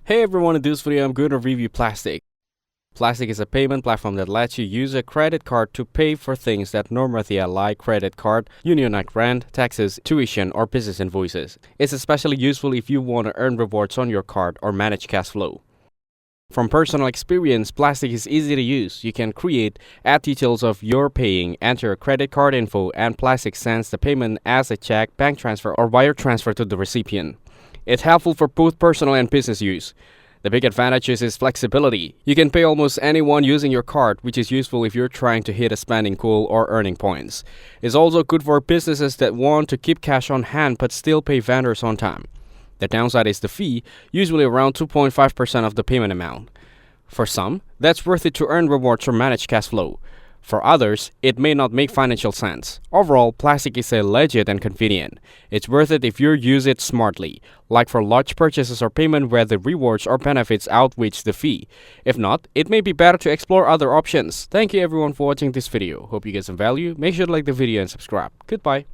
Hey everyone, in this video I'm going to review Plastiq. Plastiq is a payment platform that lets you use a credit card to pay for things that normally like credit card, union like rent, taxes, tuition, or business invoices. It's especially useful if you want to earn rewards on your card or manage cash flow. From personal experience, Plastiq is easy to use. You can create, add details of your paying, enter your credit card info, and Plastiq sends the payment as a check, bank transfer, or wire transfer to the recipient. It's helpful for both personal and business use. The big advantage is flexibility. You can pay almost anyone using your card, which is useful if you're trying to hit a spending goal or earning points. It's also good for businesses that want to keep cash on hand but still pay vendors on time. The downside is the fee, usually around 2.5% of the payment amount. For some, that's worth it to earn rewards or manage cash flow. For others, it may not make financial sense. Overall, Plastiq is a legit and convenient. It's worth it if you use it smartly, like for large purchases or payment where the rewards or benefits outweigh the fee. If not, it may be better to explore other options. Thank you everyone for watching this video. Hope you get some value. Make sure to like the video and subscribe. Goodbye.